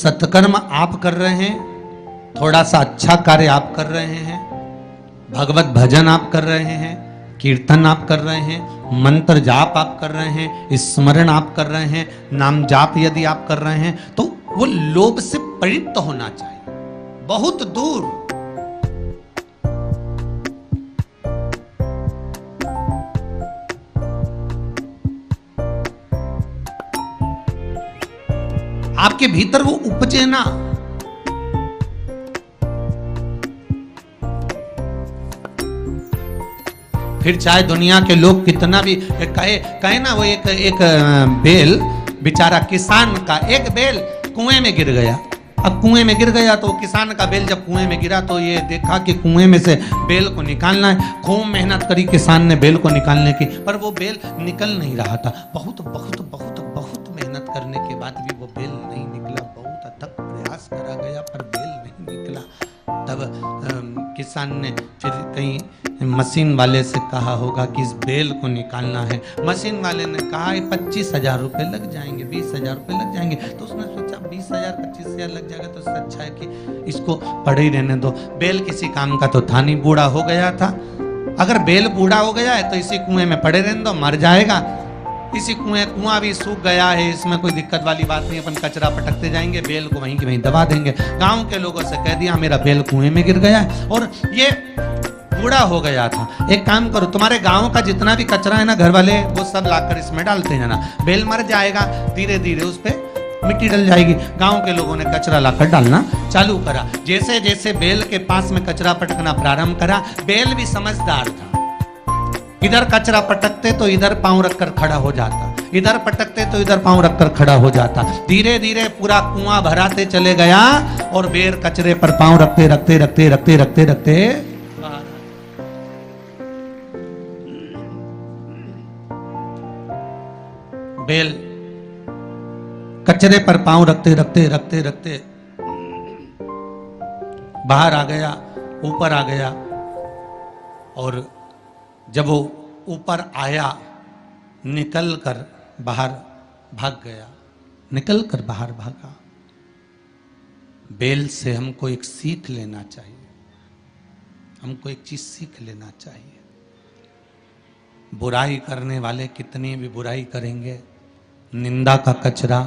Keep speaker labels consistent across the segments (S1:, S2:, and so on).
S1: सत्कर्म आप कर रहे हैं, थोड़ा सा अच्छा कार्य आप कर रहे हैं, भगवत भजन आप कर रहे हैं, कीर्तन आप कर रहे हैं, मंत्र जाप आप कर रहे हैं, स्मरण आप कर रहे हैं, नाम जाप यदि आप कर रहे हैं, तो वो लोभ से परित होना चाहिए, बहुत दूर। आपके भीतर वो उपजे ना। फिर चाहे दुनिया के लोग कितना भी कहे ना, वो एक बेल बेचारा किसान का एक बेल कुएं में गिर गया। अब कुएं में गिर गया तो किसान का बेल जब कुएं में गिरा तो ये देखा कि कुएं में से बेल को निकालना है। खूब मेहनत करी किसान ने बेल को निकालने की, पर वो बेल निकल नहीं रहा था। बहुत बहुत बहुत बहुत मेहनत करने के बाद भी वो बेल नहीं निकला। बहुत अथक प्रयास करा गया पर बेल नहीं निकला। तब किसान ने फिर कहीं मशीन वाले से कहा होगा कि इस बेल को निकालना है। मशीन वाले ने कहा 25,000 रुपये लग जाएंगे, 20,000 रुपये लग जाएंगे। तो उसने सोचा 20,000 25,000 लग जाएगा तो इससे अच्छा है कि इसको पड़े ही रहने दो। बेल किसी काम का तो था नहीं, बूढ़ा हो गया था। अगर बेल बूढ़ा हो गया है तो इसी कुएं में पड़े रहने दो, मर जाएगा। इसी कुआं भी सूख गया है, इसमें कोई दिक्कत वाली बात नहीं, अपन कचरा पटकते जाएंगे, बेल को वहीं की वहीं दबा देंगे। गांव के लोगों से कह दिया मेरा बेल कुएं में गिर गया है और ये बूढ़ा हो गया था। एक काम करो, तुम्हारे गांव का जितना भी कचरा है ना, घर वाले वो सब लाकर इसमें डालते जाना। बेल मर जाएगा, धीरे धीरे उस पर मिट्टी डल जाएगी। गांव के लोगों ने कचरा लाकर डालना चालू करा। जैसे जैसे बेल के पास में कचरा पटकना प्रारंभ करा, बेल भी समझदार था। इधर कचरा पटकते तो इधर पांव रखकर खड़ा हो जाता, इधर पटकते तो इधर पांव रखकर खड़ा हो जाता। धीरे धीरे पूरा कुआं भराते चले गया और बेर कचरे पर पांव रखते रखते रखते रखते रखते रखते बेल कचरे पर पांव रखते रखते रखते रखते बाहर आ गया, ऊपर आ गया। और जब वो ऊपर आया, निकल कर बाहर भाग गया, निकल कर बाहर भागा। बेल से हमको एक सीख लेना चाहिए, हमको एक चीज सीख लेना चाहिए। बुराई करने वाले कितनी भी बुराई करेंगे, निंदा का कचरा,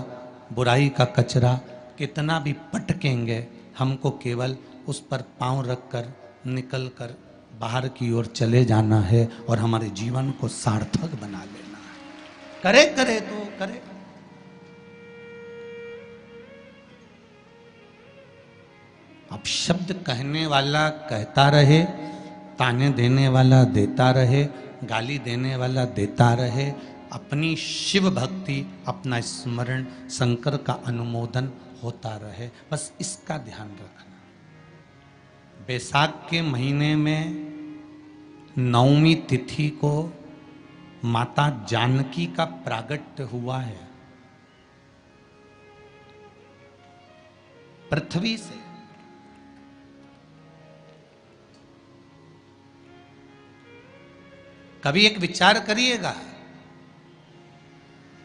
S1: बुराई का कचरा कितना भी पटकेंगे, हमको केवल उस पर पांव रखकर निकल कर बाहर की ओर चले जाना है और हमारे जीवन को सार्थक बना लेना है। करे करे तो करे। अब शब्द कहने वाला कहता रहे, ताने देने वाला देता रहे, गाली देने वाला देता रहे। अपनी शिव भक्ति, अपना स्मरण, शंकर का अनुमोदन होता रहे, बस इसका ध्यान रखना। बैसाख के महीने में नवमी तिथि को माता जानकी का प्रागट्य हुआ है पृथ्वी से। कभी एक विचार करिएगा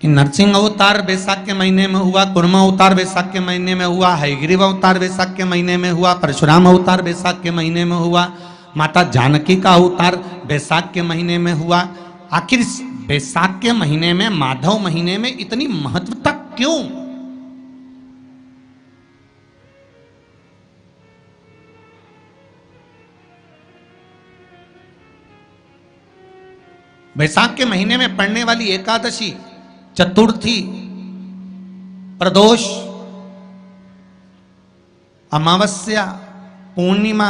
S1: कि नरसिंह अवतार बैसाख के महीने में हुआ, कुर्मा अवतार बैसाख के महीने में हुआ, हयग्रीव अवतार बैसाख के महीने में हुआ, परशुराम अवतार बैसाख के महीने में हुआ, माता जानकी का अवतार बैसाख के महीने में हुआ। आखिर इस बैसाख के महीने में, माधव महीने में इतनी महत्वता क्यों? बैसाख के महीने में पड़ने वाली एकादशी, चतुर्थी, प्रदोष, अमावस्या, पूर्णिमा,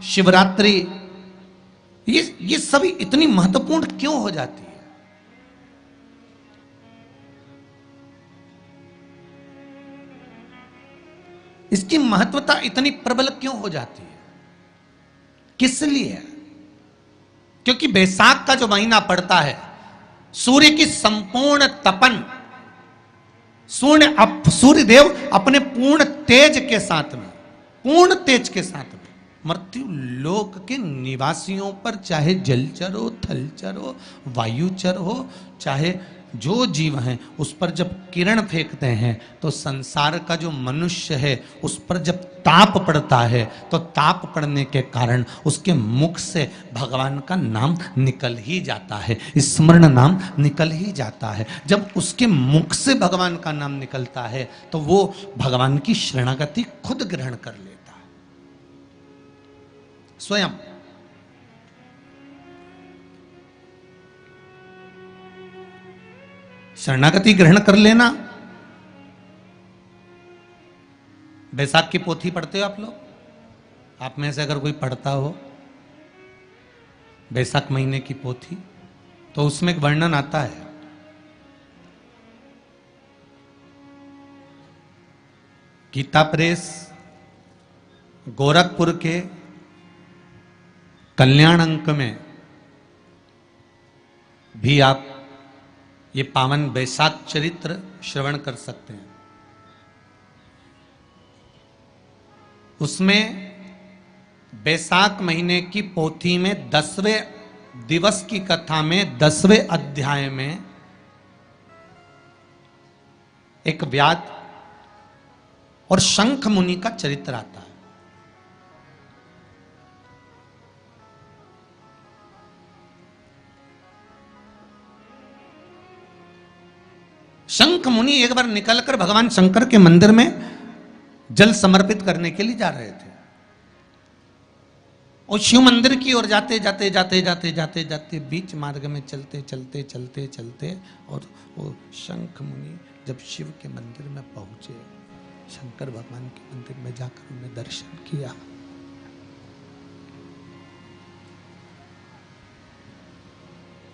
S1: शिवरात्रि, ये सभी इतनी महत्वपूर्ण क्यों हो जाती है? इसकी महत्वता इतनी प्रबल क्यों हो जाती है? किस लिए? क्योंकि बैसाख का जो महीना पड़ता है, सूर्य की संपूर्ण तपन, सूर्य देव अपने पूर्ण तेज के साथ में, पूर्ण तेज के साथ में मृत्यु लोक के निवासियों पर, चाहे जलचर हो, थलचर हो, वायुचर हो, चाहे जो जीव हैं उस पर जब किरण फेंकते हैं तो संसार का जो मनुष्य है उस पर जब ताप पड़ता है तो ताप पड़ने के कारण उसके मुख से भगवान का नाम निकल ही जाता है, स्मरण नाम निकल ही जाता है। जब उसके मुख से भगवान का नाम निकलता है तो वो भगवान की शरणागति खुद ग्रहण कर लेता है स्वयं। शरणागति ग्रहण कर लेना। बैसाख की पोथी पढ़ते हो आप लोग? आप में से अगर कोई पढ़ता हो बैसाख महीने की पोथी, तो उसमें एक वर्णन आता है गीता प्रेस गोरखपुर के कल्याण अंक में भी आप ये पावन बैसाख चरित्र श्रवण कर सकते हैं। उसमें बैसाख महीने की पोथी में 10वें दिवस की कथा में 10वें अध्याय में एक व्याध और शंख मुनि का चरित्र आता है। शंख मुनि एक बार निकलकर भगवान शंकर के मंदिर में जल समर्पित करने के लिए जा रहे थे और शिव मंदिर की ओर जाते जाते जाते जाते जाते जाते बीच मार्ग में चलते चलते चलते चलते और वो शंख मुनि जब शिव के मंदिर में पहुंचे, शंकर भगवान के मंदिर में जाकर उन्हें दर्शन किया,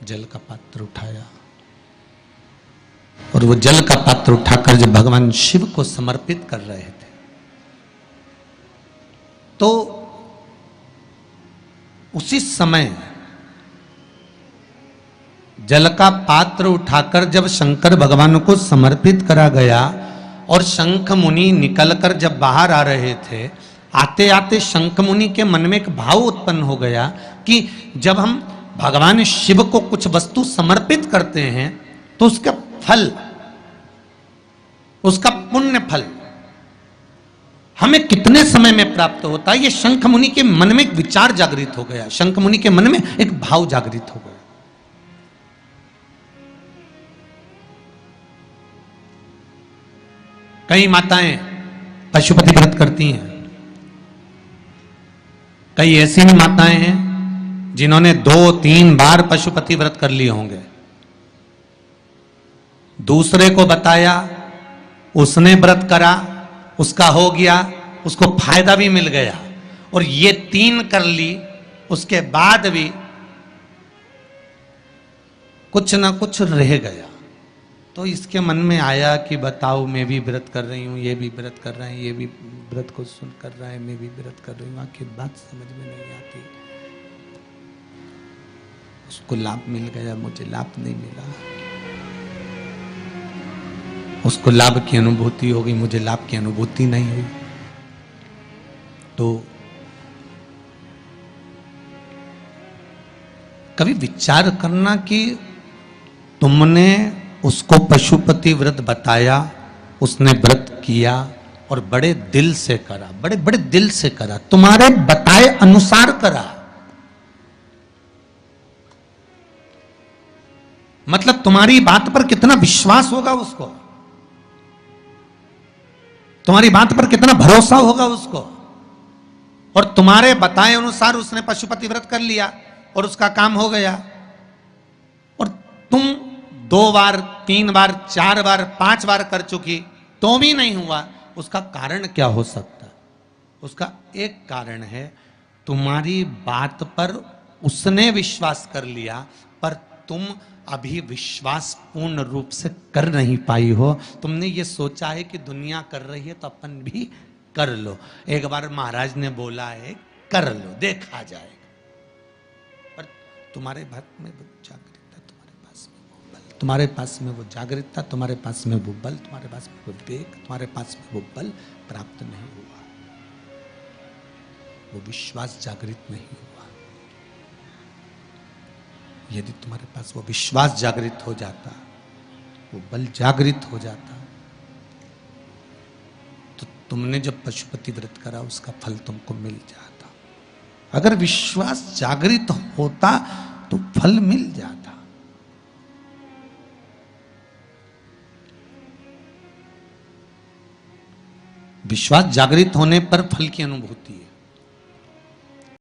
S1: जल का पात्र उठाया और वो जल का पात्र उठाकर जब भगवान शिव को समर्पित कर रहे थे तो उसी समय जल का पात्र उठाकर जब शंकर भगवान को समर्पित करा गया और शंख मुनि निकलकर जब बाहर आ रहे थे, आते आते शंख मुनि के मन में एक भाव उत्पन्न हो गया कि जब हम भगवान शिव को कुछ वस्तु समर्पित करते हैं तो उसका फल, उसका पुण्य फल हमें कितने समय में प्राप्त होता है। ये शंख मुनि के मन में एक विचार जागृत हो गया, शंख मुनि के मन में एक भाव जागृत हो गया। कई माताएं पशुपति व्रत करती हैं, कई ऐसी भी माताएं हैं जिन्होंने 2-3 बार पशुपति व्रत कर लिए होंगे, दूसरे को बताया, उसने व्रत करा, उसका हो गया, उसको फायदा भी मिल गया, और ये 3 कर ली, उसके बाद भी कुछ ना कुछ रह गया। तो इसके मन में आया कि बताओ, मैं भी व्रत कर रही हूं, ये भी व्रत कर रहे हैं, ये भी व्रत को सुन कर रहा है, मैं भी व्रत कर रही हूं, आखिर बात समझ में नहीं आती। उसको लाभ मिल गया, मुझे लाभ नहीं मिला, उसको लाभ की अनुभूति हो गई, मुझे लाभ की अनुभूति नहीं हुई। तो कभी विचार करना कि तुमने उसको पशुपति व्रत बताया, उसने व्रत किया और बड़े दिल से करा, बड़े बड़े दिल से करा, तुम्हारे बताए अनुसार करा, मतलब तुम्हारी बात पर कितना विश्वास होगा उसको, तुम्हारी बात पर कितना भरोसा होगा उसको। और तुम्हारे बताए अनुसार उसने पशुपति व्रत कर लिया और उसका काम हो गया, और तुम 2 बार 3 बार 4 बार 5 बार कर चुकी तो भी नहीं हुआ। उसका कारण क्या हो सकता? उसका एक कारण है, तुम्हारी बात पर उसने विश्वास कर लिया पर तुम अभी विश्वास पूर्ण रूप से कर नहीं पाई हो। तुमने ये सोचा है कि दुनिया कर रही है तो अपन भी कर लो। एक बार महाराज ने बोला है कर लो, देखा जाएगा, पर तुम्हारे बात में वो जागृतता, तुम्हारे पास में वो बल, तुम्हारे पास में वो जागृतता, तुम्हारे पास में वो बल, तुम्हारे पास में वो विवेक, तुम्हारे पास में वो बल प्राप्त नहीं हुआ, वो विश्वास जागृत नहीं हुआ। यदि तुम्हारे पास वो विश्वास जागृत हो जाता वो बल जागृत हो जाता। तो तुमने जब पशुपति व्रत करा उसका फल तुमको मिल जाता। अगर विश्वास जागृत होता तो फल मिल जाता। विश्वास जागृत होने पर फल की अनुभूति है।